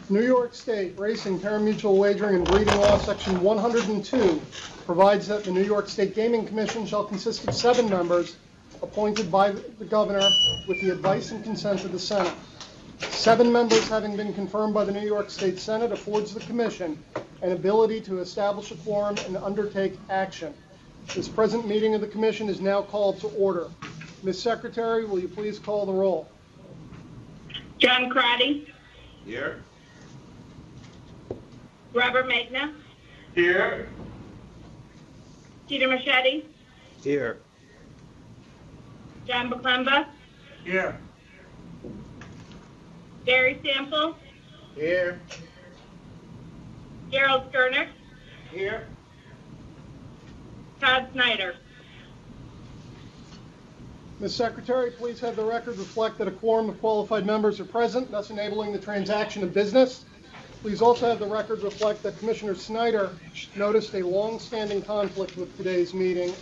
New York State Racing, Parimutuel Wagering, and Breeding Law, Section 102, provides that the New York State Gaming Commission shall consist of 7 members appointed by the governor with the advice and consent of the Senate. 7 members having been confirmed by the New York State Senate affords the Commission an ability to establish a quorum and undertake action. This present meeting of the Commission is now called to order. Ms. Secretary, will you please call the roll? John Crotty. Here. Robert Magna. Here. Peter Machete. Here. John Baklemba. Here. Gary Sample. Here. Gerald Skurnick. Here. Todd Snyder. Ms. Secretary, please have the record reflect that a quorum of qualified members are present, thus enabling the transaction of business. Please also have the record reflect that Commissioner Snyder noticed a long-standing conflict with today's meeting,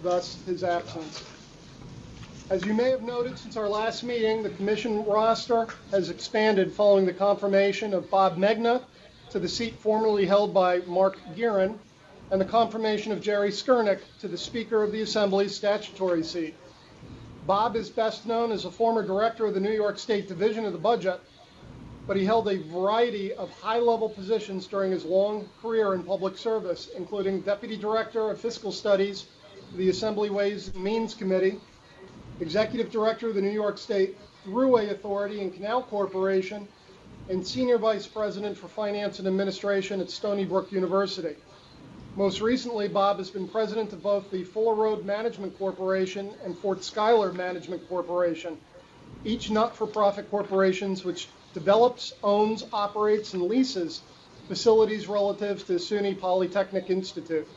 thus his absence. As you may have noted since our last meeting, the Commission roster has expanded following the confirmation of Bob Megna to the seat formerly held by Mark Guerin, and the confirmation of Jerry Skurnick to the Speaker of the Assembly's statutory seat. Bob is best known as a former director of the New York State Division of the Budget, but he held a variety of high-level positions during his long career in public service, including Deputy Director of Fiscal Studies for the Assembly Ways and Means Committee, Executive Director of the New York State Thruway Authority and Canal Corporation, and Senior Vice President for Finance and Administration at Stony Brook University. Most recently, Bob has been president of both the Fuller Road Management Corporation and Fort Schuyler Management Corporation, each not-for-profit corporations which develops, owns, operates, and leases facilities relative to SUNY Polytechnic Institute.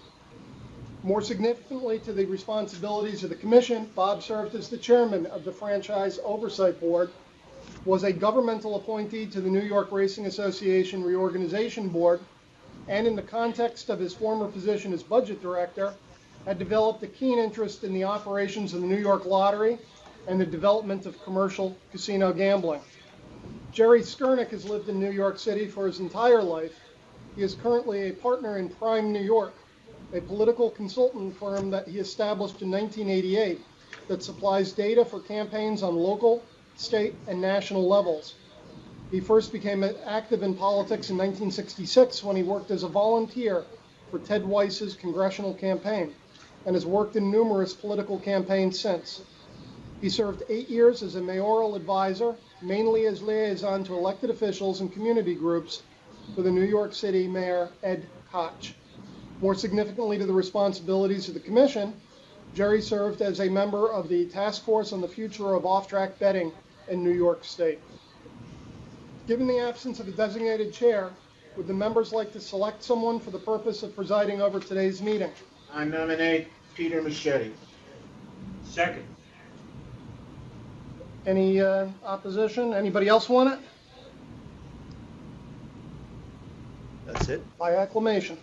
More significantly to the responsibilities of the Commission, Bob served as the chairman of the Franchise Oversight Board, was a governmental appointee to the New York Racing Association Reorganization Board, and in the context of his former position as budget director, had developed a keen interest in the operations of the New York Lottery and the development of commercial casino gambling. Jerry Skurnick has lived in New York City for his entire life. He is currently a partner in Prime New York, a political consultant firm that he established in 1988 that supplies data for campaigns on local, state, and national levels. He first became active in politics in 1966 when he worked as a volunteer for Ted Weiss's congressional campaign and has worked in numerous political campaigns since. He served 8 years as a mayoral advisor, mainly as liaison to elected officials and community groups for the New York City Mayor Ed Koch. More significantly to the responsibilities of the Commission, Jerry served as a member of the Task Force on the Future of Off-Track Betting in New York State. Given the absence of a designated chair, would the members like to select someone for the purpose of presiding over today's meeting? I nominate Peter Machete. Second. Any opposition? Anybody else want it? That's it. By acclamation.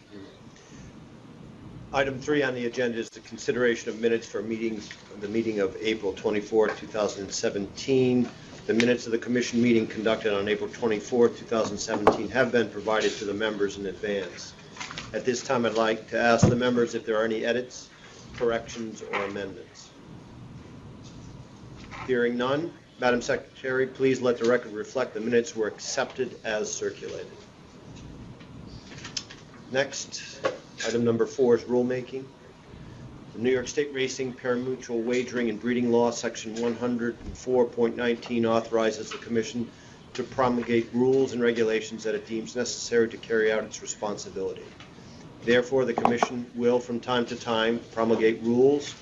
Item 3 on the agenda is the consideration of minutes for the meeting of April 24, 2017. The minutes of the Commission meeting conducted on April 24, 2017 have been provided to the members in advance. At this time, I'd like to ask the members if there are any edits, corrections, or amendments. Hearing none, Madam Secretary, please let the record reflect the minutes were accepted as circulated. Next, item number 4 is rulemaking. The New York State Racing, Parimutuel Wagering, and Breeding Law, Section 104.19 authorizes the Commission to promulgate rules and regulations that it deems necessary to carry out its responsibility. Therefore, the Commission will, from time to time, promulgate rules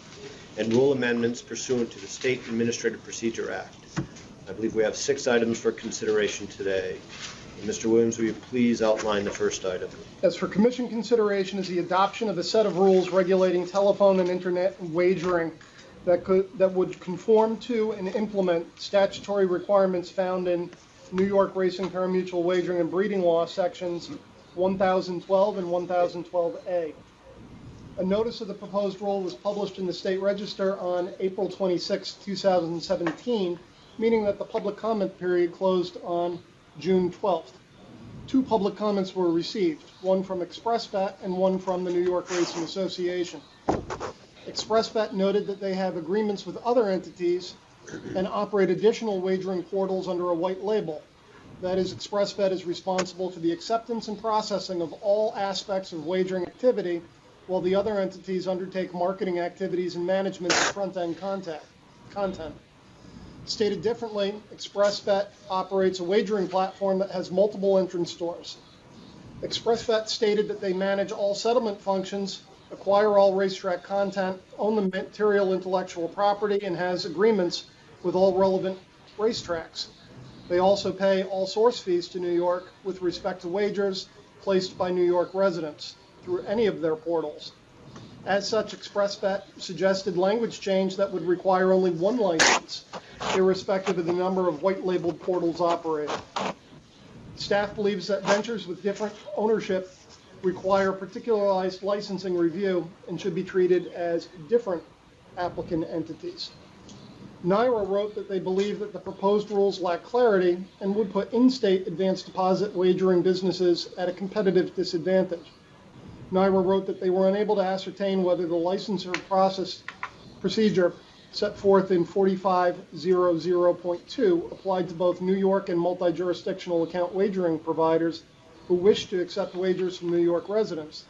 and rule amendments pursuant to the State Administrative Procedure Act. I believe we have 6 items for consideration today. Mr. Williams, will you please outline the first item? As for Commission consideration is the adoption of a set of rules regulating telephone and internet wagering that would conform to and implement statutory requirements found in New York Racing, Parimutuel Wagering, and Breeding Law sections 1012 and 1012A. A notice of the proposed rule was published in the State Register on April 26, 2017, meaning that the public comment period closed on June 12th. Two public comments were received, one from ExpressBet and one from the New York Racing Association. ExpressBet noted that they have agreements with other entities and operate additional wagering portals under a white label. That is, ExpressBet is responsible for the acceptance and processing of all aspects of wagering activity, while the other entities undertake marketing activities and management of front-end content. Stated differently, ExpressBet operates a wagering platform that has multiple entrance stores. ExpressBet stated that they manage all settlement functions, acquire all racetrack content, own the material intellectual property, and has agreements with all relevant racetracks. They also pay all source fees to New York with respect to wagers placed by New York residents through any of their portals. As such, ExpressBet suggested language change that would require only one license, irrespective of the number of white-labeled portals operated. Staff believes that ventures with different ownership require particularized licensing review and should be treated as different applicant entities. NYRA wrote that they believe that the proposed rules lack clarity and would put in-state advanced deposit wagering businesses at a competitive disadvantage. NYRA wrote that they were unable to ascertain whether the licensure procedure set forth in 4500.2 applied to both New York and multi-jurisdictional account wagering providers who wish to accept wagers from New York residents.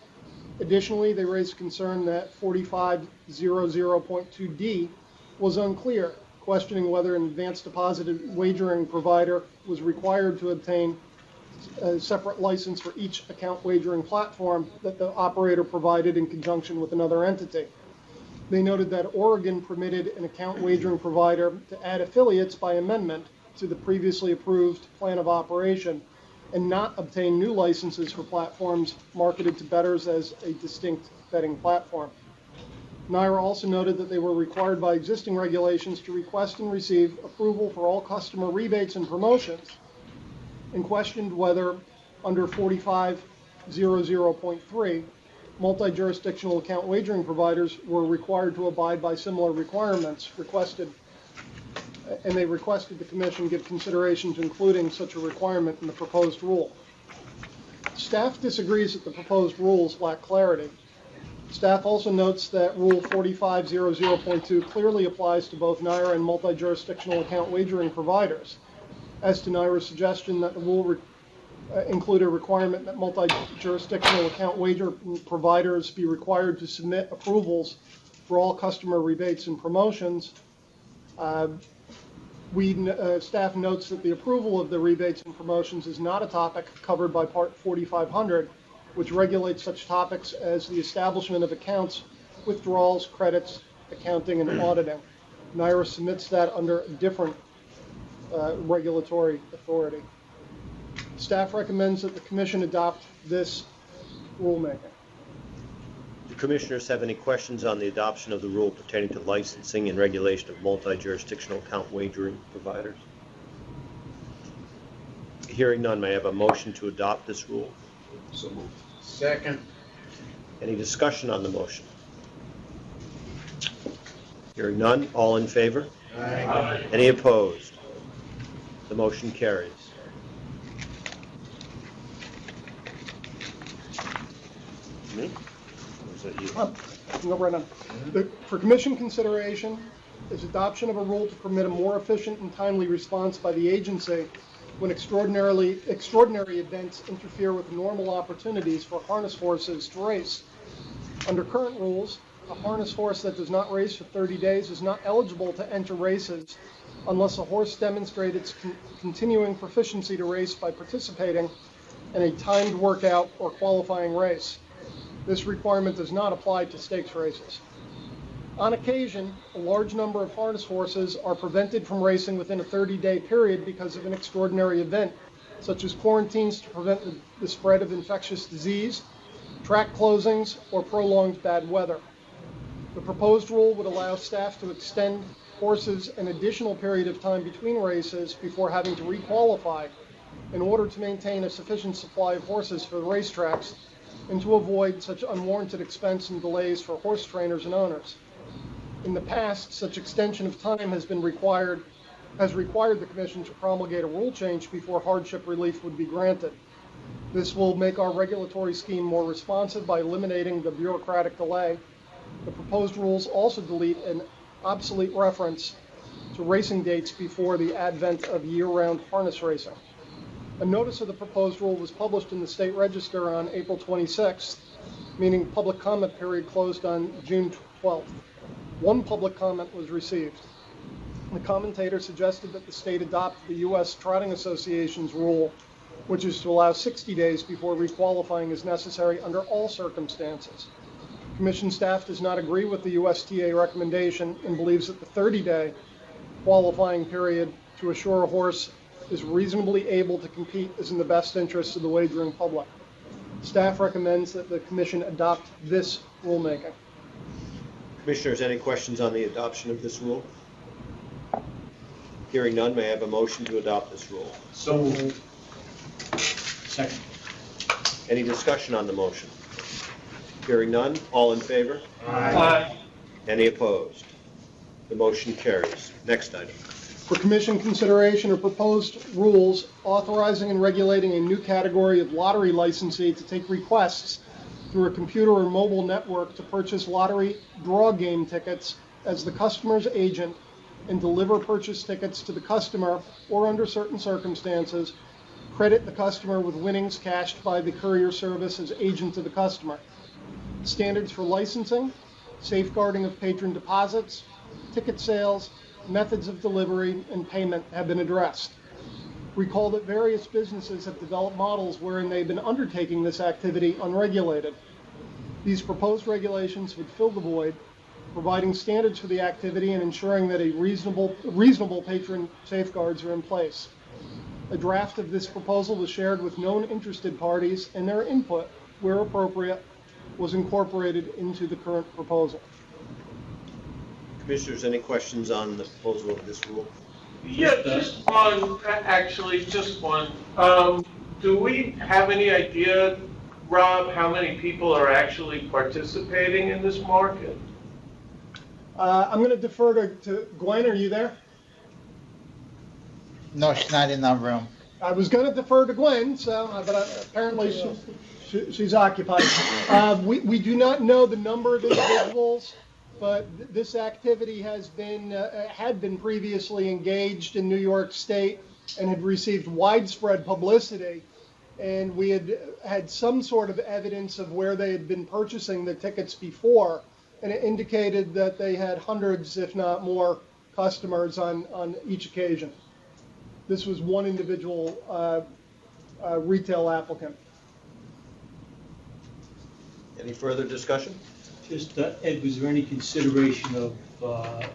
Additionally, they raised concern that 4500.2d was unclear, questioning whether an advanced deposit wagering provider was required to obtain a separate license for each account wagering platform that the operator provided in conjunction with another entity. They noted that Oregon permitted an account wagering provider to add affiliates by amendment to the previously approved plan of operation and not obtain new licenses for platforms marketed to bettors as a distinct betting platform. NYRA also noted that they were required by existing regulations to request and receive approval for all customer rebates and promotions, and questioned whether, under 4500.3, multi-jurisdictional account wagering providers were required to abide by similar requirements and they requested the Commission give consideration to including such a requirement in the proposed rule. Staff disagrees that the proposed rules lack clarity. Staff also notes that Rule 4500.2 clearly applies to both NYRA and multi-jurisdictional account wagering providers. As to NYRA's suggestion that the rule include a requirement that multi-jurisdictional account wager providers be required to submit approvals for all customer rebates and promotions, staff notes that the approval of the rebates and promotions is not a topic covered by Part 4500, which regulates such topics as the establishment of accounts, withdrawals, credits, accounting, and auditing. NYRA submits that under a different regulatory authority. Staff recommends that the Commission adopt this rulemaking. Do Commissioners have any questions on the adoption of the rule pertaining to licensing and regulation of multi-jurisdictional account wagering providers? Hearing none, may I have a motion to adopt this rule? So moved. Second. Any discussion on the motion? Hearing none, all in favor? Aye. Any opposed? The motion carries. Me? Or is that you? No, right on. For Commission consideration is adoption of a rule to permit a more efficient and timely response by the agency when extraordinary events interfere with normal opportunities for harness horses to race. Under current rules, a harness horse that does not race for 30 days is not eligible to enter races unless a horse demonstrates its continuing proficiency to race by participating in a timed workout or qualifying race. This requirement does not apply to stakes races. On occasion, a large number of harness horses are prevented from racing within a 30-day period because of an extraordinary event, such as quarantines to prevent the spread of infectious disease, track closings, or prolonged bad weather. The proposed rule would allow staff to extend horses an additional period of time between races before having to requalify in order to maintain a sufficient supply of horses for the racetracks and to avoid such unwarranted expense and delays for horse trainers and owners. In the past, such extension of time has required the Commission to promulgate a rule change before hardship relief would be granted. This will make our regulatory scheme more responsive by eliminating the bureaucratic delay. The proposed rules also delete an obsolete reference to racing dates before the advent of year-round harness racing. A notice of the proposed rule was published in the State Register on April 26th, meaning public comment period closed on June 12th. One public comment was received. The commentator suggested that the state adopt the U.S. Trotting Association's rule, which is to allow 60 days before requalifying is necessary under all circumstances. Commission staff does not agree with the USTA recommendation and believes that the 30-day qualifying period to assure a horse is reasonably able to compete is in the best interest of the wagering public. Staff recommends that the Commission adopt this rulemaking. Commissioners, any questions on the adoption of this rule? Hearing none, may I have a motion to adopt this rule? So moved. Second. Any discussion on the motion? Hearing none, all in favor? Aye. Any opposed? The motion carries. Next item. For Commission consideration are proposed rules authorizing and regulating a new category of lottery licensee to take requests through a computer or mobile network to purchase lottery draw game tickets as the customer's agent and deliver purchase tickets to the customer or, under certain circumstances, credit the customer with winnings cashed by the courier service as agent to the customer. Standards for licensing, safeguarding of patron deposits, ticket sales, methods of delivery, and payment have been addressed. Recall that various businesses have developed models wherein they've been undertaking this activity unregulated. These proposed regulations would fill the void, providing standards for the activity and ensuring that a reasonable patron safeguards are in place. A draft of this proposal was shared with known interested parties, and their input, where appropriate, was incorporated into the current proposal. Commissioners, any questions on the proposal of this rule? Yeah, just one, actually, just one. Do we have any idea, Rob, how many people are actually participating in this market? I'm going to defer to Gwen. Are you there? No, she's not in that room. I was going to defer to Gwen, but apparently she's occupied. We do not know the number of individuals, but this activity had been previously engaged in New York State and had received widespread publicity. And we had some sort of evidence of where they had been purchasing the tickets before, and it indicated that they had hundreds, if not more, customers on each occasion. This was one individual retail applicant. Any further discussion? Just, Ed, was there any consideration of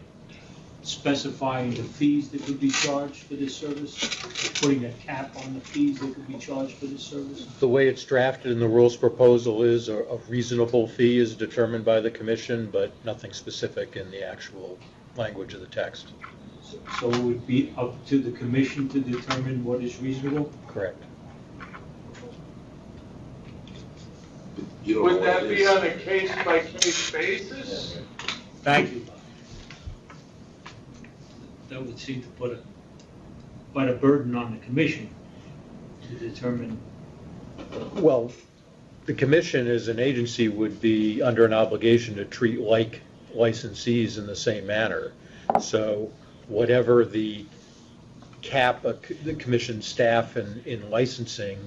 specifying the fees that could be charged for this service? Or putting a cap on the fees that could be charged for this service? The way it's drafted in the rules proposal is a reasonable fee is determined by the commission, but nothing specific in the actual language of the text. So it would be up to the commission to determine what is reasonable? Correct. Would that be on a case-by-case basis? Thank you. That would seem to put quite a burden on the commission to determine. Well, the commission as an agency would be under an obligation to treat like licensees in the same manner. So whatever the cap the commission staff in licensing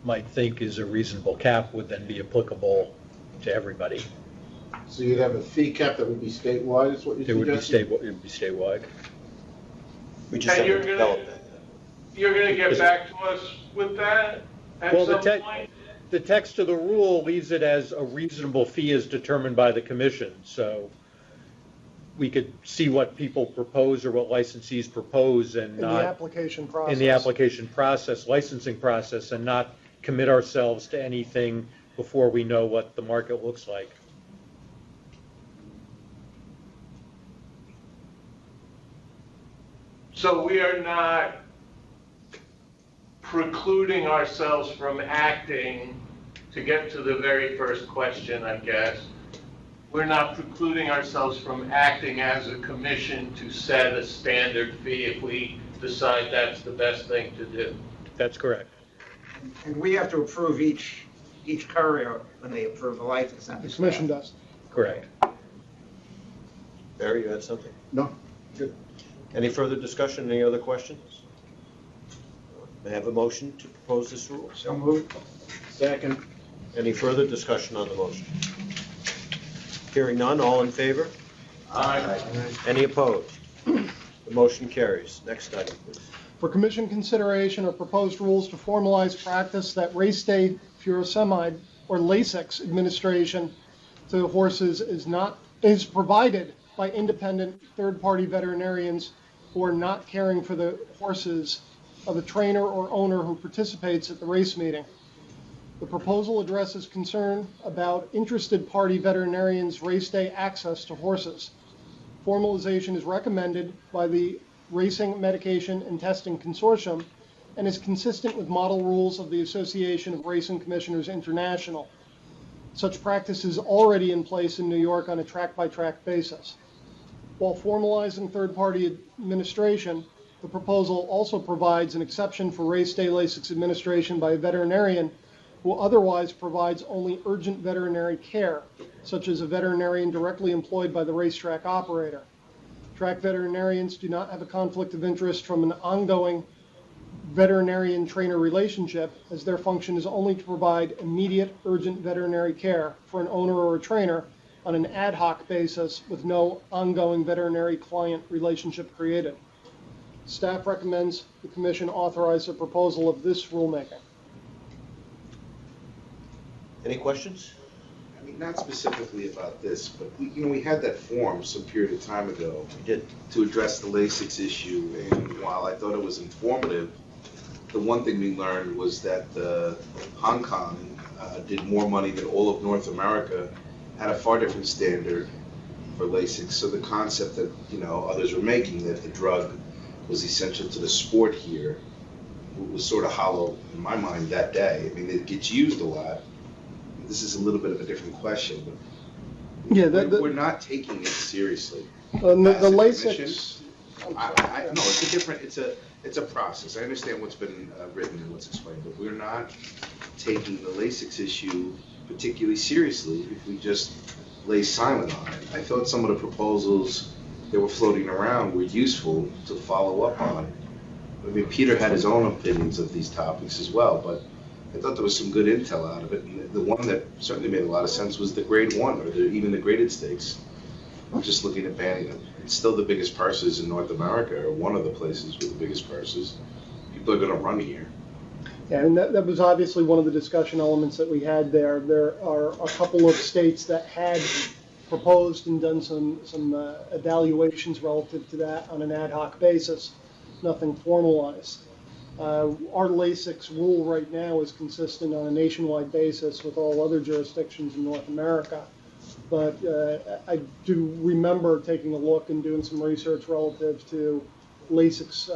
might think is a reasonable cap would then be applicable to everybody. So you'd have a fee cap that would be statewide, is what you're suggesting? It would be statewide. We just And haven't developed that. You're going to get back to us with that at some point? The text of the rule leaves it as a reasonable fee as determined by the commission. So we could see what people propose or what licensees propose and In the application process. in the application process, licensing process, and not commit ourselves to anything before we know what the market looks like. So we are not precluding ourselves from acting, to get to the very first question, I guess. We're not precluding ourselves from acting as a commission to set a standard fee if we decide that's the best thing to do. That's correct. And we have to approve each courier when they approve a license. not The the commission staff. does. Correct. Barry, you had something? No. Good. Any further discussion, any other questions? May I have a motion to propose this rule? So moved. Second. Any further discussion on the motion? Hearing none, all in favor? Aye. Any opposed? The motion carries. Next item, please. For commission consideration are proposed rules to formalize practice that race day furosemide or Lasix administration to horses is provided by independent third-party veterinarians who are not caring for the horses of a trainer or owner who participates at the race meeting. The proposal addresses concern about interested party veterinarians' race day access to horses. Formalization is recommended by the Racing, Medication, and Testing Consortium and is consistent with model rules of the Association of Racing Commissioners International. Such practice is already in place in New York on a track-by-track basis. While formalizing third-party administration, the proposal also provides an exception for race day Lasix administration by a veterinarian who otherwise provides only urgent veterinary care, such as a veterinarian directly employed by the racetrack operator. Track veterinarians do not have a conflict of interest from an ongoing veterinarian-trainer relationship, as their function is only to provide immediate, urgent veterinary care for an owner or a trainer on an ad hoc basis with no ongoing veterinary-client relationship created. Staff recommends the Commission authorize the proposal of this rulemaking. Any questions? I mean, not specifically about this, but we had that form some period of time ago We did. to address the Lasix issue, and while I thought it was informative, the one thing we learned was that Hong Kong did more money than all of North America, had a far different standard for Lasix. So the concept that others were making, that the drug was essential to the sport here, was sort of hollow in my mind that day. I mean, it gets used a lot. This is a little bit of a different question, but Yeah, we're not taking it seriously. the As a Lasix. commission, no, it's a process. I understand what's been written and what's explained, but we're not taking the Lasix issue particularly seriously if we just lay silent on it. I thought some of the proposals that were floating around were useful to follow up on. I mean, Peter had his own opinions of these topics as well, but I thought there was some good intel out of it. And the one that certainly made a lot of sense was the grade 1 or even the graded stakes. I'm just looking at banning them. It's still the biggest purses in North America, or one of the places with the biggest purses. People are going to run here. Yeah, and that was obviously one of the discussion elements that we had there. There are a couple of states that had proposed and done some evaluations relative to that on an ad hoc basis, nothing formalized. Our Lasix rule right now is consistent on a nationwide basis with all other jurisdictions in North America. But I do remember taking a look and doing some research relative to Lasix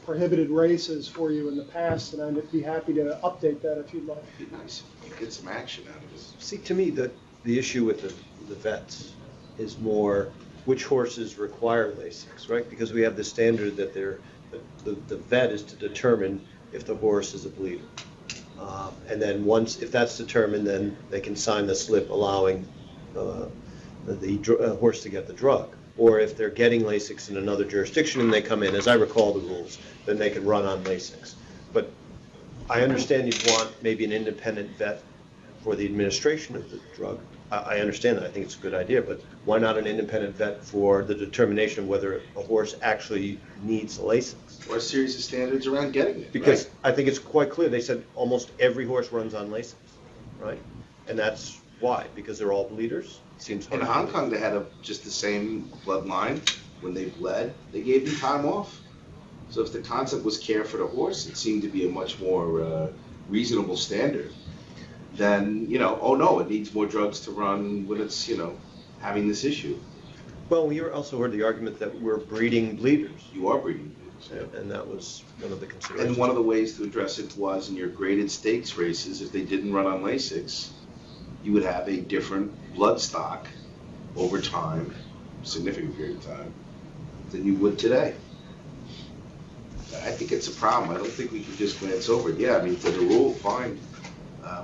prohibited races for you in the past, and I'd be happy to update that if you'd like. It'd be nice if we get some action out of this. See, to me, the issue with the vets is more which horses require Lasix, right? Because we have the standard that the vet is to determine if the horse is a bleeder. And then if that's determined, then they can sign the slip allowing the horse to get the drug. Or if they're getting Lasix in another jurisdiction and they come in, as I recall the rules, then they can run on Lasix. But I understand you'd want maybe an independent vet for the administration of the drug. I understand that. I think it's a good idea, but why not an independent vet for the determination of whether a horse actually needs a Lasix? Or a series of standards around getting it. Because right? I think it's quite clear. They said almost every horse runs on Lasix, right? And that's why, because they're all bleeders. It seems In hard. Hong Kong, they had just the same bloodline. When they bled, they gave them time off. So if the concept was care for the horse, it seemed to be a much more reasonable standard than, oh no, it needs more drugs to run when it's, having this issue. Well, we also heard the argument that we're breeding bleeders, You are breeding bleeders. and that was one of the considerations. And one of the ways to address it was in your graded stakes races, if they didn't run on Lasix, you would have a different blood stock over time, significant period of time, than you would today. I think it's a problem. I don't think we can just glance over it. Yeah, I mean, for the rule, fine.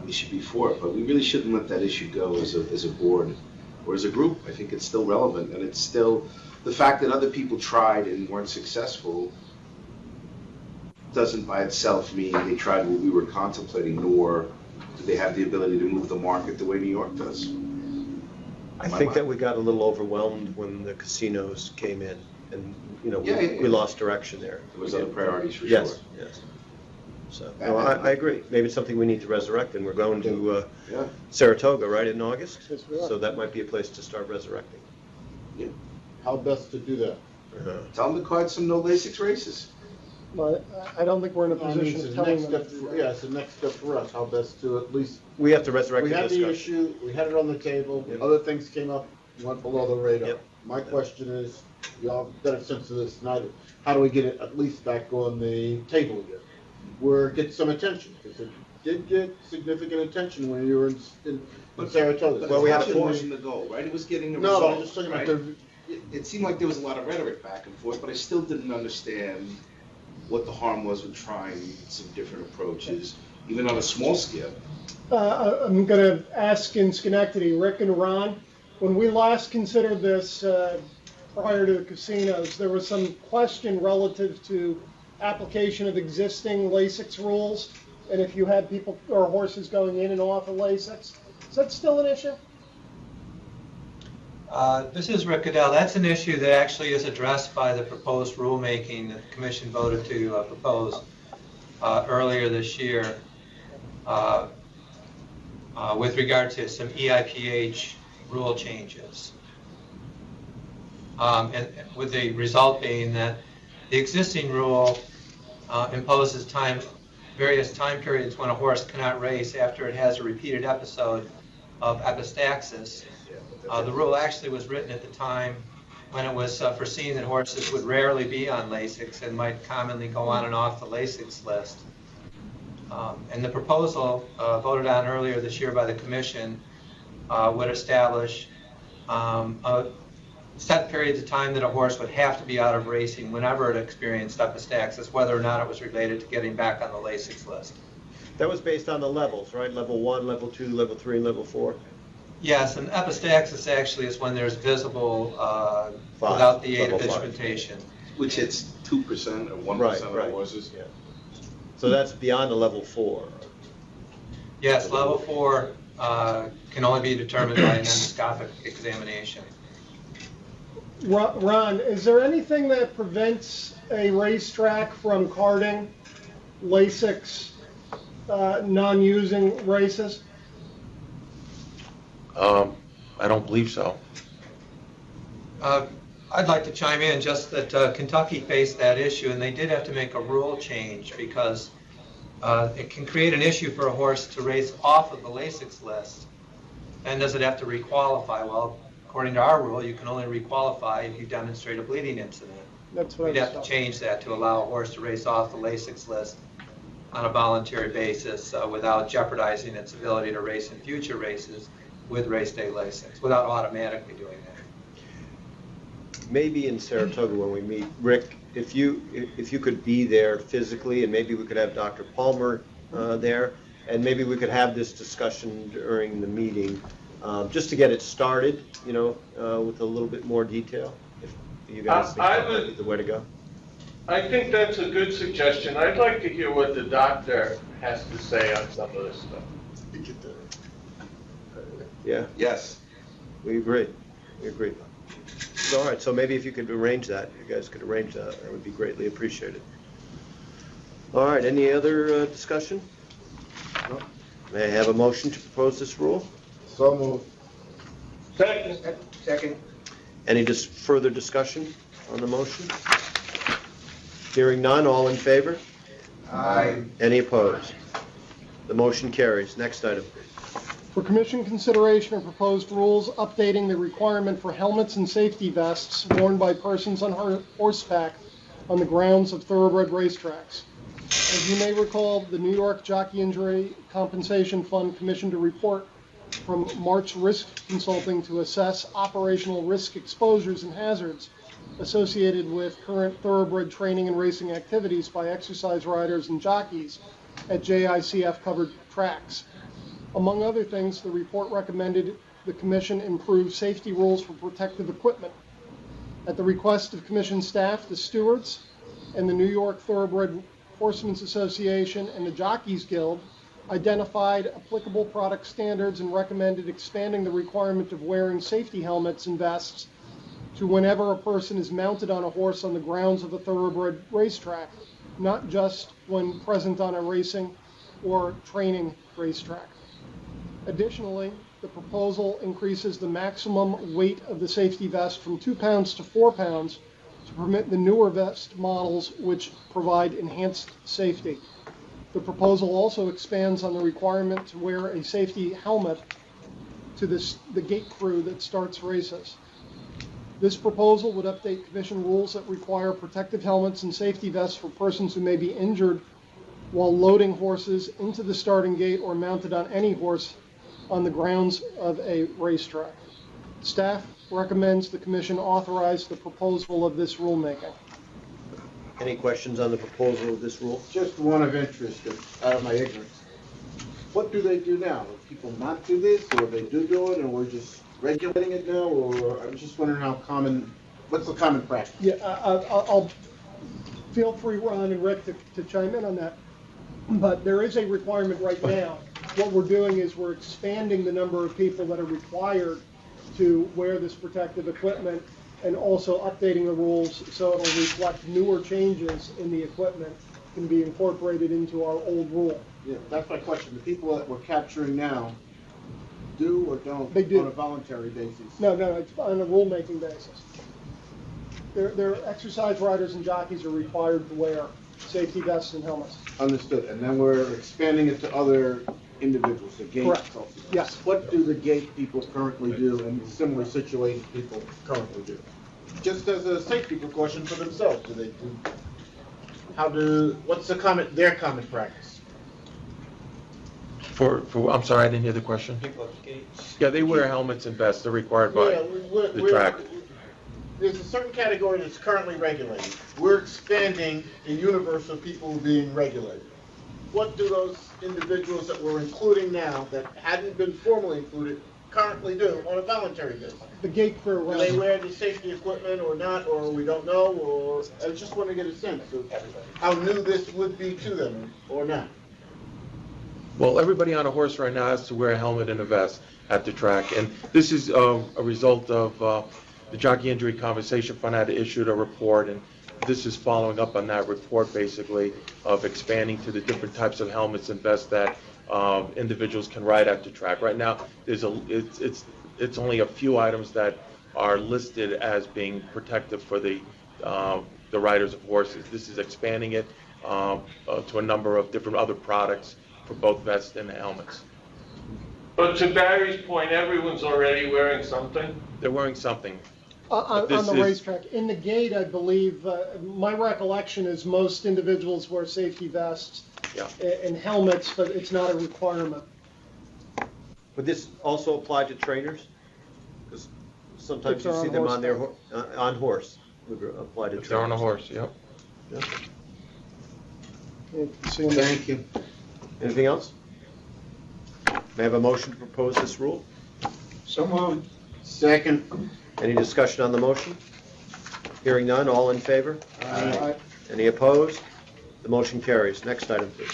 We should be for it, but we really shouldn't let that issue go as a board or as a group. I think it's still relevant, and it's still the fact that other people tried and weren't successful doesn't by itself mean they tried what we were contemplating, nor do they have the ability to move the market the way New York does. I think that we got a little overwhelmed when the casinos came in, and, you know, we lost direction there. There was other priorities for sure. Yes, yes. So, no, I agree. Maybe it's something we need to resurrect, and we're going to Saratoga, right, in August? Yes, we are. So that might be a place to start resurrecting. Yeah. How best to do that? Tell them to card some no Lasix races. But I don't think we're in a I mean, position it's of the telling next them to step, do that. yeah, it's the next step for us, how best to at least, We have to resurrect we the had the discussion. issue, we had it on the table, Yep. other things came up, went below the radar. Yep. My question is, y'all have better sense of this than I do, how do we get it at least back on the table again? Where it gets some attention, because it did get significant attention when you were in Saratoga. Well, we had a Attention force. wasn't the goal, right? It was getting the No, result. I'm just talking about right? the, It seemed like there was a lot of rhetoric back and forth, but I still didn't understand what the harm was with trying some different approaches, even on a small scale. I'm going to ask in Schenectady, Rick and Ron, when we last considered this prior to the casinos, there was some question relative to application of existing Lasix rules, and if you had people or horses going in and off of Lasix. Is that still an issue? This is Rick Goodell. That's an issue that actually is addressed by the proposed rulemaking that the Commission voted to propose earlier this year with regard to some EIPH rule changes. And with the result being that the existing rule imposes various time periods when a horse cannot race after it has a repeated episode of epistaxis. The rule actually was written at the time when it was foreseen that horses would rarely be on Lasix and might commonly go on and off the Lasix list. And the proposal voted on earlier this year by the Commission would establish set periods of time that a horse would have to be out of racing whenever it experienced epistaxis, whether or not it was related to getting back on the Lasix list. That was based on the levels, right? Level 1, level 2, level 3, and level 4? Yes, and epistaxis actually is when there's visible without the aid of level 5. instrumentation. Which hits 2% or 1% of the horses. Yeah. So that's beyond the level 4. Yes, level 4 can only be determined by an endoscopic examination. Ron, is there anything that prevents a racetrack from carding Lasix non-using races? I don't believe so. I'd like to chime in just that Kentucky faced that issue, and they did have to make a rule change because it can create an issue for a horse to race off of the Lasix list. And does it have to requalify? Well, according to our rule, you can only requalify if you demonstrate a bleeding incident. That's what We'd have to change that to allow a horse to race off the Lasix list on a voluntary basis without jeopardizing its ability to race in future races with race day Lasix, without automatically doing that. Maybe in Saratoga when we meet, Rick, if you could be there physically, and maybe we could have Dr. Palmer there, and maybe we could have this discussion during the meeting, just to get it started, you know, with a little bit more detail, if you guys think that would be the way to go. I think that's a good suggestion. I'd like to hear what the doctor has to say on some of this stuff. Yeah, Yes. we agree. We agree. All right, so maybe if you could arrange that, you guys could arrange that, that would be greatly appreciated. All right, any other discussion? No. May I have a motion to propose this rule? So moved. Second. Any further discussion on the motion? Hearing none, all in favor? Aye. Any opposed? The motion carries. Next item. For Commission consideration of proposed rules updating the requirement for helmets and safety vests worn by persons on horseback on the grounds of thoroughbred racetracks. As you may recall, the New York Jockey Injury Compensation Fund commissioned a report from March Risk Consulting to assess operational risk exposures and hazards associated with current thoroughbred training and racing activities by exercise riders and jockeys at JICF-covered tracks. Among other things, the report recommended the Commission improve safety rules for protective equipment. At the request of Commission staff, the stewards and the New York Thoroughbred Horsemen's Association and the Jockeys Guild identified applicable product standards and recommended expanding the requirement of wearing safety helmets and vests to whenever a person is mounted on a horse on the grounds of a thoroughbred racetrack, not just when present on a racing or training racetrack. Additionally, the proposal increases the maximum weight of the safety vest from 2 pounds to 4 pounds to permit the newer vest models which provide enhanced safety. The proposal also expands on the requirement to wear a safety helmet to the gate crew that starts races. This proposal would update Commission rules that require protective helmets and safety vests for persons who may be injured while loading horses into the starting gate or mounted on any horse on the grounds of a racetrack. Staff recommends the Commission authorize the proposal of this rulemaking. Any questions on the proposal of this rule? Just one of interest, out of my ignorance. What do they do now? Do people not do this, or they do it, and we're just regulating it now? Or I'm just wondering what's the common practice? Yeah, I'll feel free, Ron and Rick, to chime in on that. But there is a requirement right now. What we're doing is we're expanding the number of people that are required to wear this protective equipment and also updating the rules so it'll reflect newer changes in the equipment can be incorporated into our old rule. Yeah, that's my question. The people that we're capturing now do or don't They do. on a voluntary basis? No, it's on a rulemaking basis. Their exercise riders and jockeys are required to wear safety vests and helmets. Understood. And then we're expanding it to other individuals, the gate. Correct. Yes. What do the gate people currently do and similarly situated people currently do? Just as a safety precaution for themselves, what's their common practice? I'm sorry, I didn't hear the question. People at the gates. Yeah, they wear helmets and vests. They're required by the track. There's a certain category that's currently regulated. We're expanding the universe of people being regulated. What do those individuals that we're including now that hadn't been formally included currently do on a voluntary basis? The gate crew. Do they wear the safety equipment or not, or we don't know, or I just want to get a sense of how new this would be to them or not. Well, everybody on a horse right now has to wear a helmet and a vest at the track, and this is a result of the Jockey Injury Compensation Fund had issued a report, and this is following up on that report, basically, of expanding to the different types of helmets and vests that individuals can ride at the track. Right now, it's only a few items that are listed as being protective for the riders of horses. This is expanding it to a number of different other products for both vests and helmets. But to Barry's point, everyone's already wearing something. They're wearing something. On the racetrack. In the gate, I believe, my recollection is most individuals wear safety vests and helmets, but it's not a requirement. Would this also apply to trainers? Because sometimes you see them on their on horse. Would apply to trainers. If they're on a horse, yep. Thank you. Anything else? May I have a motion to propose this rule? So moved. Second. Any discussion on the motion? Hearing none, all in favor? Aye. Any opposed? The motion carries. Next item, please.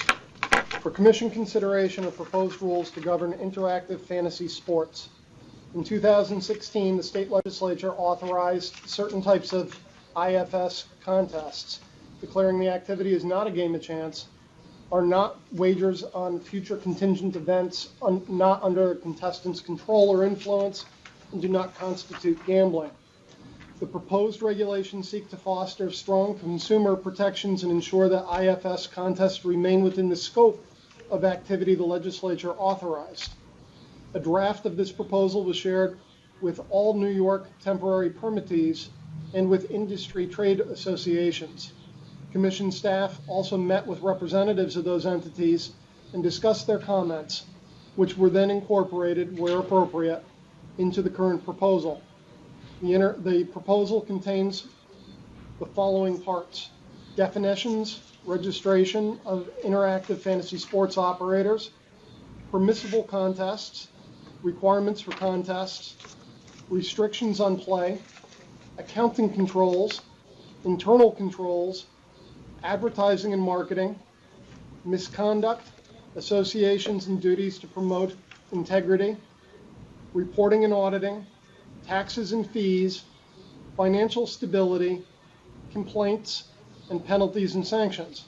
For Commission consideration of proposed rules to govern interactive fantasy sports. In 2016, the state legislature authorized certain types of IFS contests, declaring the activity is not a game of chance, are not wagers on future contingent events, not under contestants' control or influence, and do not constitute gambling. The proposed regulations seek to foster strong consumer protections and ensure that IFS contests remain within the scope of activity the legislature authorized. A draft of this proposal was shared with all New York temporary permittees and with industry trade associations. Commission staff also met with representatives of those entities and discussed their comments, which were then incorporated, where appropriate, into the current proposal. The proposal contains the following parts: definitions, registration of interactive fantasy sports operators, permissible contests, requirements for contests, restrictions on play, accounting controls, internal controls, advertising and marketing, misconduct, associations and duties to promote integrity, reporting and auditing, taxes and fees, financial stability, complaints, and penalties and sanctions.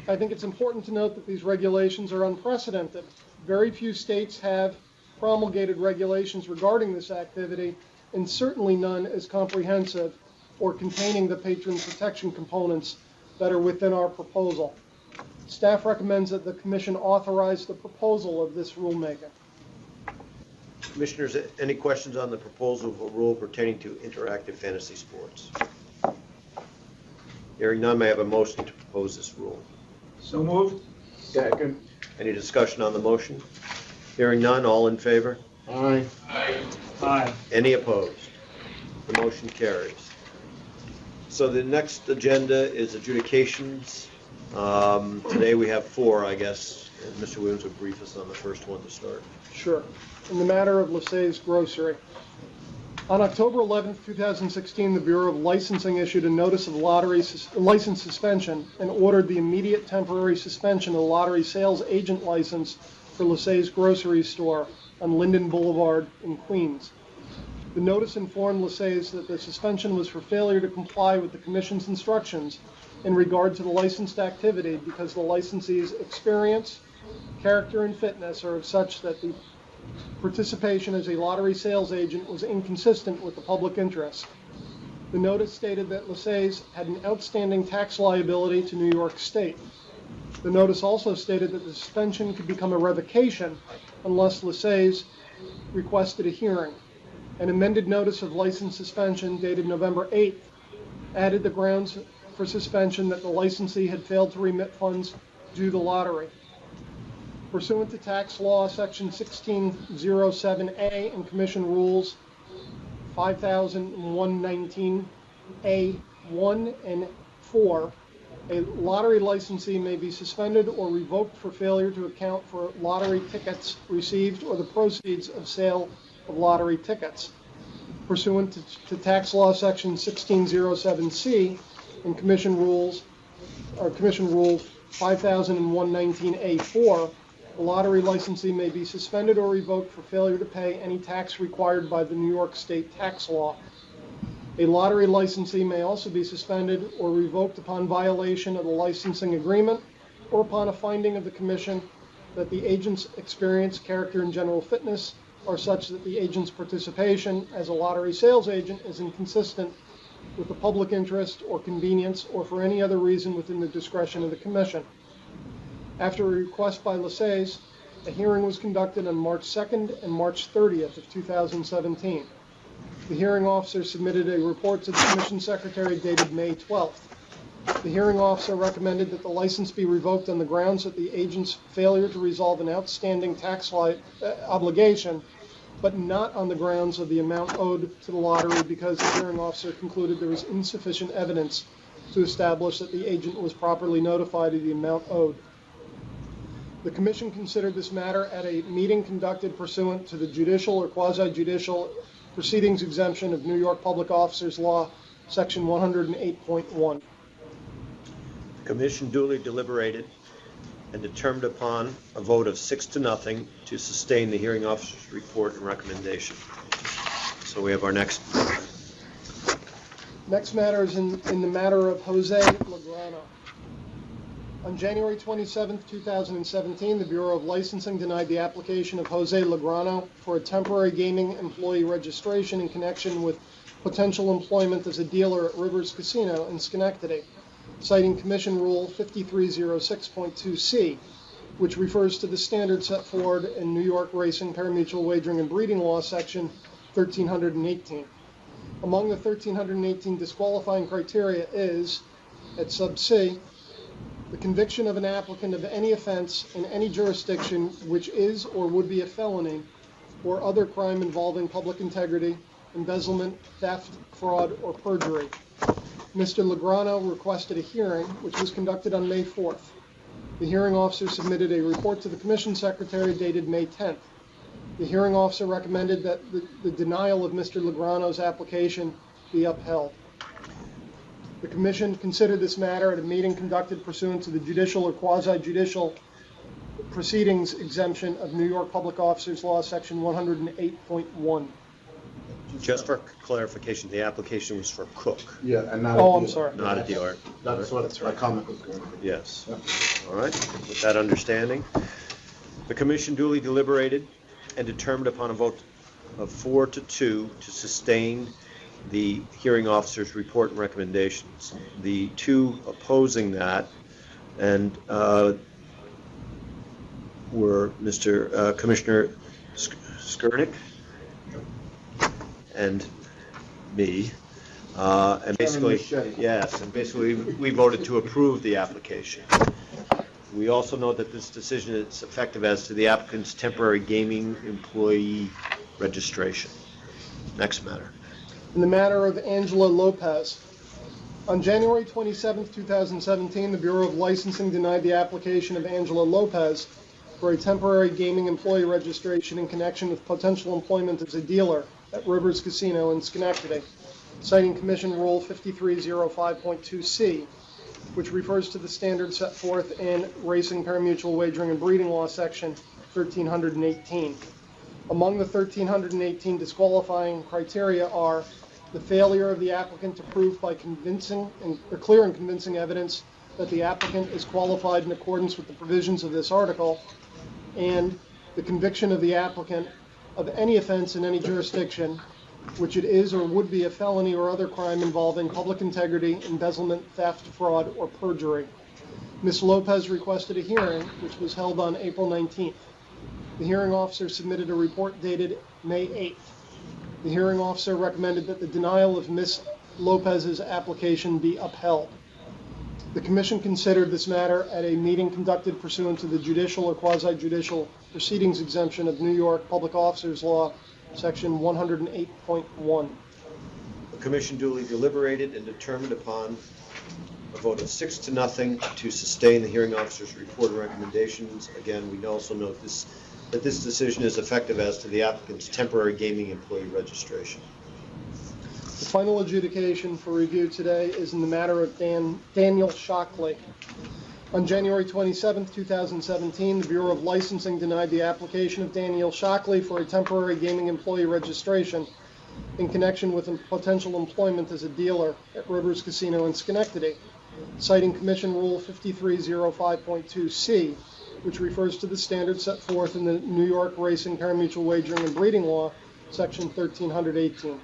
I think it's important to note that these regulations are unprecedented. Very few states have promulgated regulations regarding this activity, and certainly none as comprehensive or containing the patron protection components that are within our proposal. Staff recommends that the Commission authorize the proposal of this rulemaking. Commissioners, any questions on the proposal of a rule pertaining to interactive fantasy sports? Hearing none, may I have a motion to propose this rule? So moved. Second. Any discussion on the motion? Hearing none, all in favor? Aye. Aye. Any opposed? The motion carries. So the next agenda is adjudications. Today we have 4, I guess, and Mr. Williams will brief us on the first one to start. Sure. In the matter of Lasix Grocery. On October 11, 2016, the Bureau of Licensing issued a notice of lottery license suspension and ordered the immediate temporary suspension of the lottery sales agent license for Lasix Grocery Store on Linden Boulevard in Queens. The notice informed Lasix that the suspension was for failure to comply with the Commission's instructions in regard to the licensed activity because the licensee's experience, character, and fitness are of such that the participation as a lottery sales agent was inconsistent with the public interest. The notice stated that Lasix had an outstanding tax liability to New York State. The notice also stated that the suspension could become a revocation unless Lasix requested a hearing. An amended notice of license suspension dated November 8th added the grounds for suspension that the licensee had failed to remit funds due to the lottery. Pursuant to tax law section 1607A and Commission rules 500119A1 and 4, a lottery licensee may be suspended or revoked for failure to account for lottery tickets received or the proceeds of sale of lottery tickets. Pursuant to tax law section 1607C and Commission Rule 500119A4, the lottery licensee may be suspended or revoked for failure to pay any tax required by the New York State tax law. A lottery licensee may also be suspended or revoked upon violation of the licensing agreement or upon a finding of the Commission that the agent's experience, character, and general fitness are such that the agent's participation as a lottery sales agent is inconsistent with the public interest or convenience or for any other reason within the discretion of the Commission. After a request by Lasix, a hearing was conducted on March 2nd and March 30th of 2017. The hearing officer submitted a report to the Commission Secretary dated May 12th. The hearing officer recommended that the license be revoked on the grounds that the agent's failure to resolve an outstanding tax obligation, but not on the grounds of the amount owed to the lottery because the hearing officer concluded there was insufficient evidence to establish that the agent was properly notified of the amount owed. The Commission considered this matter at a meeting conducted pursuant to the judicial or quasi-judicial proceedings exemption of New York Public Officers Law, Section 108.1. The Commission duly deliberated and determined upon a vote of 6-0 to sustain the hearing officer's report and recommendation. So we have our next. Next matter is in the matter of Jose Legrano. On January 27, 2017, the Bureau of Licensing denied the application of Jose Legrano for a temporary gaming employee registration in connection with potential employment as a dealer at Rivers Casino in Schenectady, citing Commission Rule 5306.2C, which refers to the standards set forward in New York Racing, Parimutuel Wagering, and Breeding Law, Section 1318. Among the 1318 disqualifying criteria is, at sub C, the conviction of an applicant of any offense in any jurisdiction which is or would be a felony or other crime involving public integrity, embezzlement, theft, fraud, or perjury. Mr. Legrano requested a hearing, which was conducted on May 4th. The hearing officer submitted a report to the Commission Secretary dated May 10th. The hearing officer recommended that the denial of Mr. Legrano's application be upheld. The Commission considered this matter at a meeting conducted pursuant to the judicial or quasi-judicial proceedings exemption of New York Public Officers Law, Section 108.1. Just for clarification, the application was for Cook, Yeah, and not a Oh, I'm dealer. sorry. not a dealer. That's what my comment was going to be. Yes. All right, with that understanding, the commission duly deliberated and determined upon a vote of 4-2 to sustain the hearing officer's report and recommendations. The two opposing that and were Mr. Commissioner Skurnick and me. And basically, Machete. yes, and basically we voted to approve the application. We also note that this decision is effective as to the applicant's temporary gaming employee registration. Next matter. In the matter of Angela Lopez, on January 27, 2017, the Bureau of Licensing denied the application of Angela Lopez for a temporary gaming employee registration in connection with potential employment as a dealer at Rivers Casino in Schenectady, citing Commission Rule 5305.2C, which refers to the standards set forth in Racing, Parimutuel Wagering, and Breeding Law, Section 1318. Among the 1318 disqualifying criteria are the failure of the applicant to prove by clear and convincing evidence that the applicant is qualified in accordance with the provisions of this article, and the conviction of the applicant of any offense in any jurisdiction, which it is or would be a felony or other crime involving public integrity, embezzlement, theft, fraud, or perjury. Ms. Lopez requested a hearing, which was held on April 19th. The hearing officer submitted a report dated May 8th. The hearing officer recommended that the denial of Ms. Lopez's application be upheld. The Commission considered this matter at a meeting conducted pursuant to the judicial or quasi-judicial proceedings exemption of New York Public Officers Law, Section 108.1. The commission duly deliberated and determined upon a vote of 6-0 to sustain the hearing officer's report and recommendations. Again, we also note that this decision is effective as to the applicant's temporary gaming employee registration. The final adjudication for review today is in the matter of Daniel Shockley. On January 27, 2017, the Bureau of Licensing denied the application of Daniel Shockley for a temporary gaming employee registration in connection with potential employment as a dealer at Rivers Casino in Schenectady, citing Commission Rule 5305.2C, which refers to the standards set forth in the New York Racing, Parimutuel Wagering, and Breeding Law, Section 1318.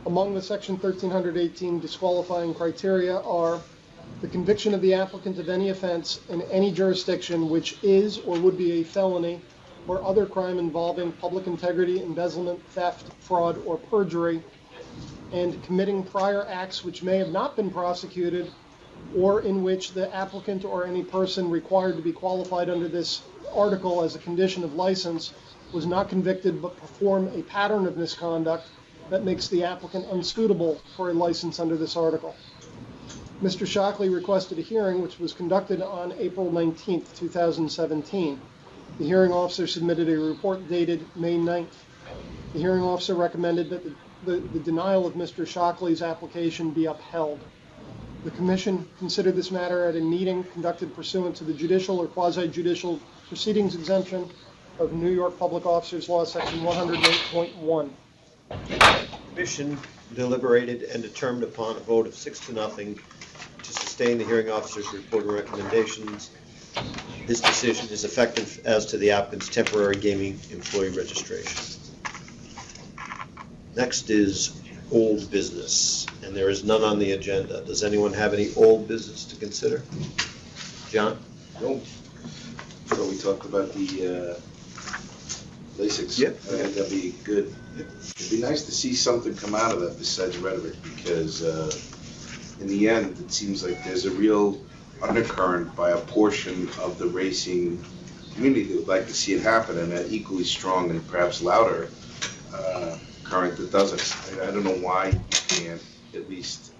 Among the Section 1318 disqualifying criteria are the conviction of the applicant of any offense in any jurisdiction which is or would be a felony or other crime involving public integrity, embezzlement, theft, fraud, or perjury, and committing prior acts which may have not been prosecuted or in which the applicant or any person required to be qualified under this article as a condition of license was not convicted but performed a pattern of misconduct that makes the applicant unsuitable for a license under this article. Mr. Shockley requested a hearing which was conducted on April 19, 2017. The hearing officer submitted a report dated May 9th. The hearing officer recommended that the denial of Mr. Shockley's application be upheld. The Commission considered this matter at a meeting conducted pursuant to the judicial or quasi-judicial proceedings exemption of New York Public Officers Law, Section 108.1. The commission deliberated and determined upon a vote of 6-0 to sustain the hearing officer's report and recommendations. This decision is effective as to the applicant's temporary gaming employee registration. Next is old business, and there is none on the agenda. Does anyone have any old business to consider? John? No. So we talked about the Lasix. Yep. I think that'd be good. It'd be nice to see something come out of that besides rhetoric, because in the end, it seems like there's a real undercurrent by a portion of the racing community that would like to see it happen, and an equally strong and perhaps louder current that doesn't. I don't know why you can't at least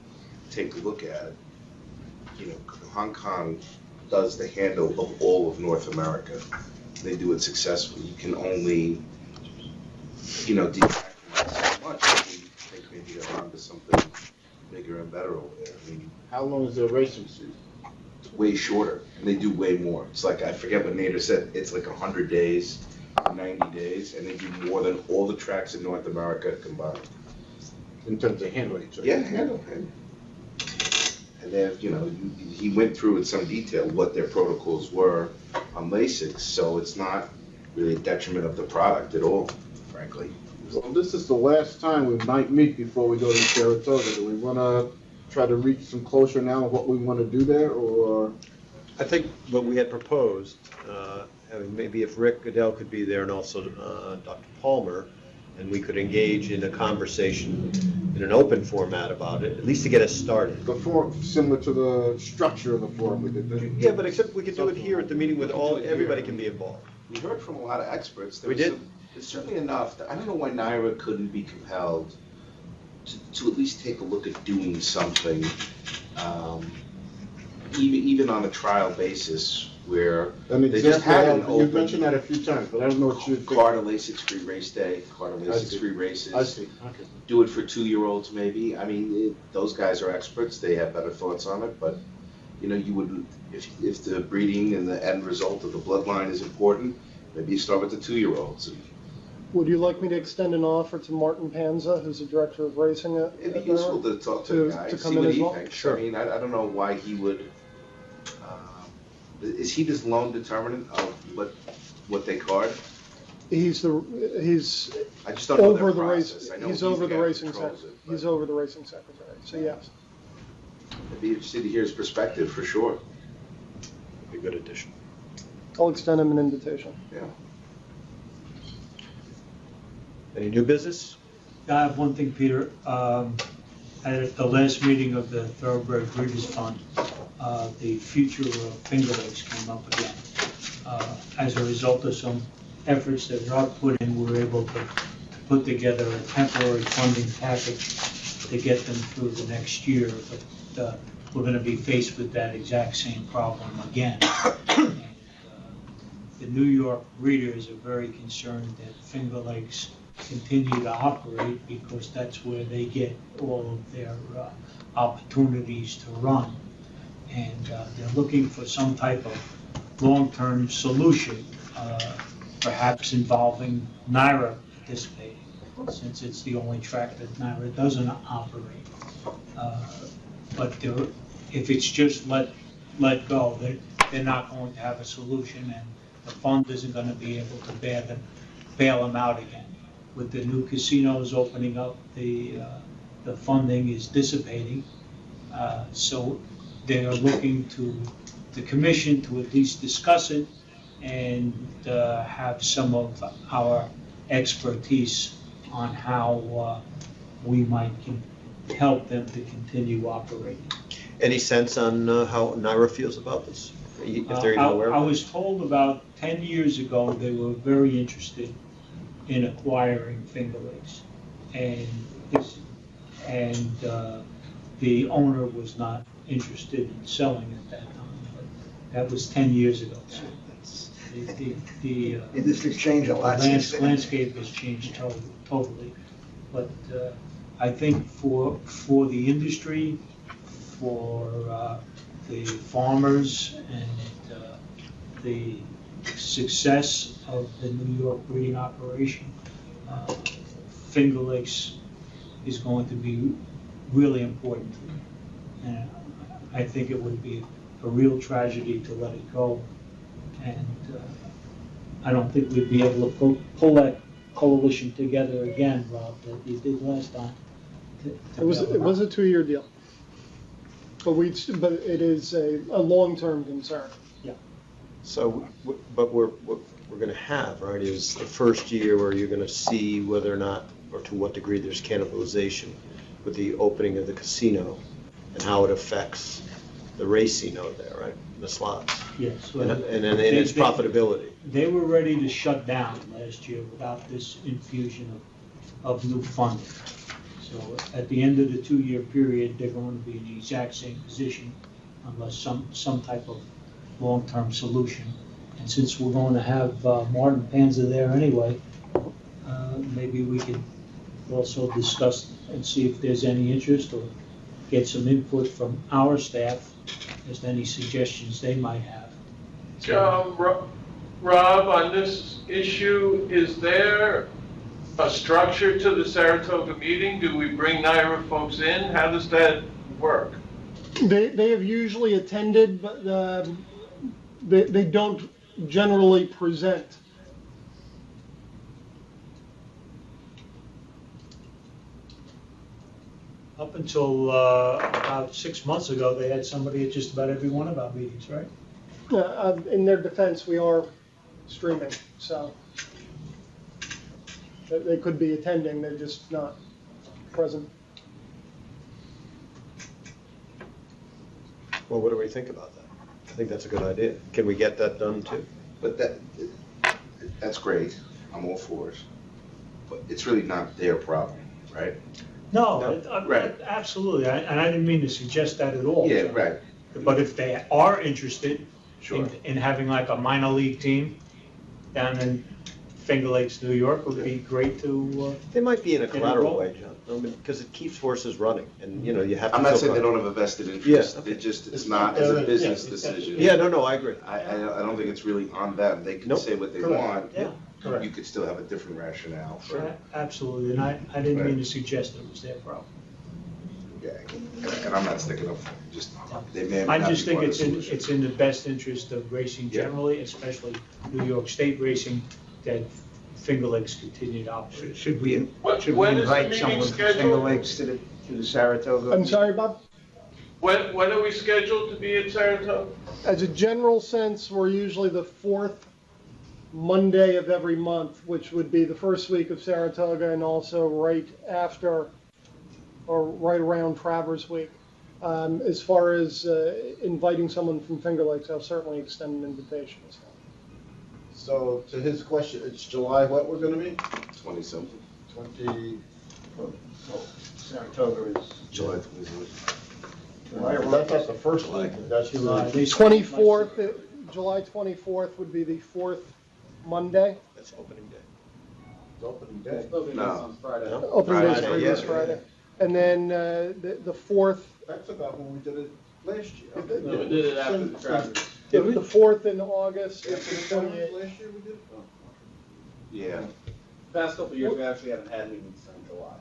take a look at, you know, Hong Kong does the handle of all of North America. They do it successfully. You can only, you know, detract from that so much. I think maybe they're onto something bigger and better over there. I mean, How long is their racing season? it's way shorter, and they do way more. It's like, I forget what Nader said, it's like 100 days, 90 days, and they do more than all the tracks in North America combined. In terms of handling? Yeah, handle. And then, you know, he went through in some detail what their protocols were on Lasix, so it's not really a detriment of the product at all, frankly. Well, this is the last time we might meet before we go to Saratoga. Do we want to try to reach some closure now of what we want to do there, or? I think what we had proposed, having maybe if Rick Goodell could be there and also Dr. Palmer, and we could engage in a conversation in an open format about it, at least to get us started. The forum, similar to the structure of the forum we did. Yeah, but except we could do it here at the meeting with everybody can be involved. We heard from a lot of experts. We did? There's certainly enough. I don't know why NYRA couldn't be compelled to at least take a look at doing something, even on a trial basis, where they just had an open. You've mentioned that a few times, but I don't know what you think. Carter Lasix-free race day, Carter Lasix-free races. I see, okay. Do it for 2-year-olds maybe. I mean, those guys are experts. They have better thoughts on it, but, you know, you would, if the breeding and the end result of the bloodline is important, maybe you start with the 2-year-olds. Would you like me to extend an offer to Martin Panza, who's the director of racing at It'd be at useful Barrow, to talk to the guy, to see come in what as he well? thinks. Sure. I mean, I don't know why he would, is he the lone determinant of what they card? He's I just don't know over their the process. race. I know He's the over the guy who racing controls secretary. it, He's but over the racing secretary. So yes. I'd be interested to hear his perspective for sure. Be a good addition. I'll extend him an invitation. Yeah. Any new business? I have one thing, Peter. At the last meeting of the Thoroughbred Breeders Fund, the future of Finger Lakes came up again. As a result of some efforts that Rob put in, we were able to put together a temporary funding package to get them through the next year. But we're going to be faced with that exact same problem again. And, the New York breeders are very concerned that Finger Lakes continue to operate because that's where they get all of their opportunities to run. And they're looking for some type of long-term solution, perhaps involving NYRA participating, since it's the only track that NYRA doesn't operate. But if it's just let go, they're not going to have a solution, and the fund isn't going to be able to bail them out again. With the new casinos opening up, the funding is dissipating. So they're looking to the commission to at least discuss it and have some of our expertise on how we might help them to continue operating. Any sense on how NYRA feels about this? If they're even aware of it? I was told about 10 years ago they were very interested in acquiring Finger Lakes, and the owner was not interested in selling at that time. But that was 10 years ago. So the Industry's changed a lot since then. landscape has changed totally. But I think for the industry, for the farmers, and the success of the New York breeding operation, Finger Lakes is going to be really important to them. And I think it would be a real tragedy to let it go. And I don't think we'd be able to pull that coalition together again, Rob, that you did last time. It was a 2-year deal. But it is a long-term concern. Yeah. So, but what we're going to have, right, is the first year where you're going to see whether or not, or to what degree there's cannibalization with the opening of the casino and how it affects the racing out there, right, the slots. Yes. And then its profitability. They were ready to shut down last year without this infusion of new funding. So at the end of the 2-year period, they're going to be in the exact same position unless some type of long-term solution. And since we're going to have Martin Panza there anyway, maybe we can also discuss and see if there's any interest or get some input from our staff as to any suggestions they might have. Rob, on this issue, is there a structure to the Saratoga meeting? Do we bring NYRA folks in? How does that work? They have usually attended, but they don't generally present. Up until about 6 months ago, they had somebody at just about every one of our meetings, right? In their defense, we are streaming, so they could be attending, they're just not present. Well, what do we think about that? I think that's a good idea. Can we get that done too? But that's great, I'm all for it, but it's really not their problem, right? No, right. absolutely, and I didn't mean to suggest that at all. Yeah, right. But if they are interested Sure. in having like a minor league team down in Finger Lakes, New York, would be great to. They might be in a Get collateral involved. way, John, because it keeps horses running, and, you know, you have to. I'm not feel saying they don't comfortable. have a vested interest, Yeah, okay. it's not as a business decision. Yeah, no, I agree. I don't think it's really on them, they can Nope. say what they Correct. want. Yeah, correct. You could still have a different rationale for, Yeah, absolutely, and I didn't mean to suggest it was their problem. yeah, and I'm not sticking up for them, just, they may I not just be think part of the it's solution. in the best interest of racing Yeah. generally, especially New York State racing, that Finger Lakes continue to operate. Should we When is the invite meeting someone from scheduled? Finger Lakes to the Saratoga? I'm sorry, Bob? When are we scheduled to be at Saratoga? As a general sense, we're usually the fourth Monday of every month, which would be the first week of Saratoga and also right after or right around Travers Week. As far as inviting someone from Finger Lakes, I'll certainly extend an invitation. So to his question, it's July what we're gonna be? 20-something, 20, Saratoga is. July 20-something. that's not the first week, that's July. the, 24th, July 24th would be the fourth Monday. That's opening day. opening day. No. Opening day is Friday, this yeah. Friday. And then the fourth, That's about when we did it last year. No, we did it after the traffic. the fourth in August, After it's the the 28th 28th. last year we did it? Oh. Yeah, Past couple of years, we actually haven't had meetings in July.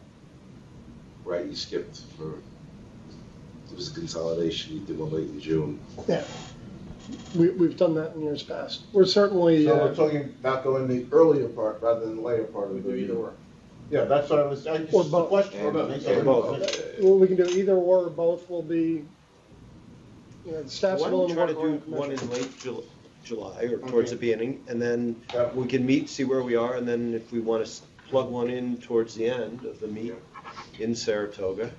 right, you skipped for, it was a consolidation, you did one late in June. Yeah. We've done that in years past. We're certainly, So we're talking about going the earlier part rather than the later part of the Either year. or. Yeah, that's what I was, I just, Or the both. question. Or both. Okay. Or both. Okay. well, we can do either or both will be, the staff's Why don't willing we to try to work do on the one in commission. late July or towards the beginning, and then Yeah. we can meet, see where we are, and then if we want to plug one in towards the end of the meet in Saratoga,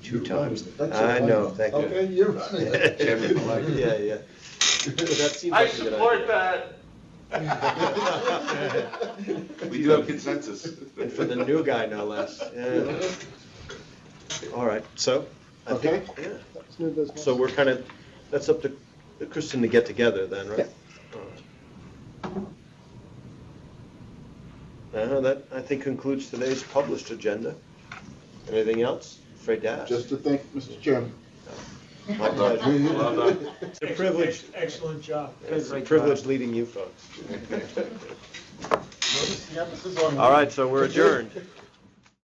2 times. That's I your know, line. thank you. Okay, you're running it. Chairman, I like it. Yeah, yeah. But that seems I like a good support idea. that. We do have consensus. And for the new guy, no less. Yeah. All right, so, I think, yeah. That's new business. So we're kind of, that's up to Kristen to get together then, right? That, I think, concludes today's published agenda. Anything else? Afraid to ask? Just to thank Mr. Chairman. My pleasure. Well done. It's a privilege, Excellent job. it's a privilege leading you folks. All right, so we're adjourned.